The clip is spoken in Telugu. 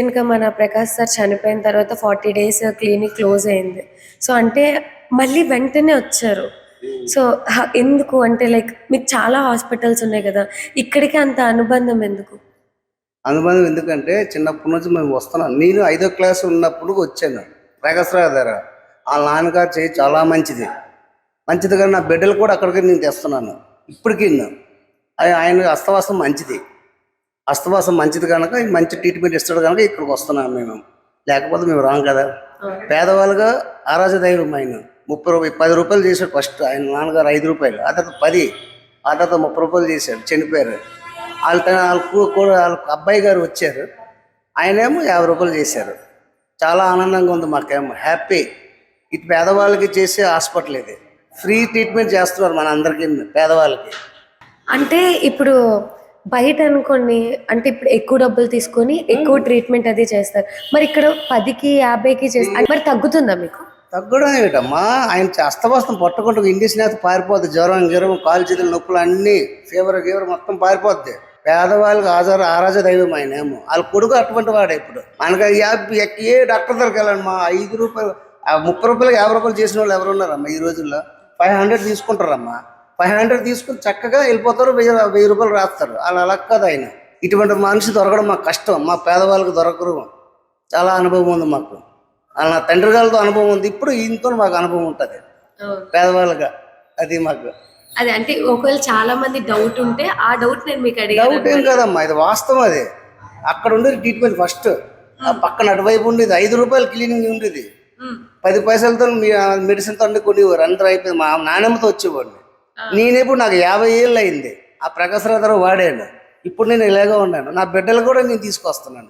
ఇంకా మన ప్రకాష్ సార్ చనిపోయిన తర్వాత 40 డేస్ క్లినిక్ క్లోజ్ అయింది. సో అంటే మళ్ళీ వెంటనే వచ్చారు. సో ఎందుకు అంటే లైక్ మీకు చాలా హాస్పిటల్స్ ఉన్నాయి కదా, ఇక్కడికి అంత అనుబంధం ఎందుకు? అనుబంధం ఎందుకంటే చిన్నప్పటి నుంచి మేము వస్తున్నాం. నేను 5వ క్లాస్ ఉన్నప్పుడు వచ్చాను ప్రకాశ్రావు దగ్గర. వాళ్ళ నాన్నగారు చేయి చాలా మంచిది కానీ నా బిడ్డలు కూడా అక్కడికి నేను తెస్తున్నాను ఇప్పటికీ. ఆయన అస్తవాసం మంచిది కనుక మంచి ట్రీట్మెంట్ ఇస్తాడు కనుక ఇక్కడికి వస్తున్నాను మేము. లేకపోతే మేము రాం కదా. పేదవాళ్ళుగా ఆరాధ దైవం ఆయన 30 రూపాయలు 10 రూపాయలు చేశాడు ఫస్ట్. ఆయన నాన్నగారు 5 రూపాయలు, ఆ తర్వాత 10, ఆ తర్వాత 30 రూపాయలు చేశాడు, చనిపోయారు. వాళ్ళ అబ్బాయి గారు వచ్చారు, ఆయనేమో 50 రూపాయలు చేశారు. చాలా ఆనందంగా ఉంది మాకేమో, హ్యాపీ. ఇటు పేదవాళ్ళకి చేసే హాస్పిటల్ ఇది. ఫ్రీ ట్రీట్మెంట్ చేస్తున్నారు మన అందరికీ, పేదవాళ్ళకి. అంటే ఇప్పుడు బయట అనుకోండి, అంటే ఇప్పుడు ఎక్కువ డబ్బులు తీసుకొని ఎక్కువ ట్రీట్మెంట్ అది చేస్తారు. మరి ఇక్కడ 10కి 50కి చేస్తారు, మరి తగ్గుతుందా మీకు? తగ్గడం ఏమిటమ్మా, ఆయన అస్తవస్తం పట్టుకుంటూ ఇండియన్ నేత పారిపోద్ది. జ్వరం కాలు చేతులు నొప్పులు అన్నీ, ఫీవర్ మొత్తం పారిపోద్ది. పేదవాళ్ళకి ఆరాజ దైవం ఆయన ఏమో. వాళ్ళ కొడుకు అటువంటి వాడే. ఇప్పుడు మనకి ఏ డాక్టర్ దగ్గరికి వెళ్ళండి మా 5 రూపాయలు 30 రూపాయలకి 50 రూపాయలు చేసిన వాళ్ళు ఎవరు ఉన్నారమ్మా ఈ రోజుల్లో? 500 తీసుకుంటారమ్మా. 500 తీసుకుని చక్కగా వెళ్ళిపోతారు, 1000 రూపాయలు రాస్తారు. అలా కాదు ఆయన. ఇటువంటి మనిషి దొరకడం మాకు కష్టం, మా పేదవాళ్ళకి దొరకరు. చాలా అనుభవం ఉంది మాకు. వాళ్ళ నా తండ్రి గారితో అనుభవం ఉంది, ఇప్పుడు ఈయనతో మాకు అనుభవం ఉంటుంది పేదవాళ్ళగా. అది మాకు అది అంటే ఒకవేళ చాలా మంది డౌట్ ఉంటే ఆ డౌట్ నేను మీకు అడిగాను. డౌట్ ఏం కాదమ్మా, ఇది వాస్తవం. అది అక్కడ ఉండేది ట్రీట్మెంట్ ఫస్ట్. ఆ పక్కన అటువైపు ఉండేది 5 రూపాయలు క్లీనింగ్ ఉండేది. 10 పైసలతో మెడిసిన్తో అన్ని కొనేవారు. అందరూ అయిపోయింది. మా నాణ్యమతో వచ్చేవాడిని. నేనేప్పుడు నాకు 50 ఏళ్ళు అయింది. ఆ ప్రకాశరావు వాడాను. ఇప్పుడు నేను ఇలాగే ఉన్నాను. నా బిడ్డలు కూడా నేను తీసుకొస్తున్నాను.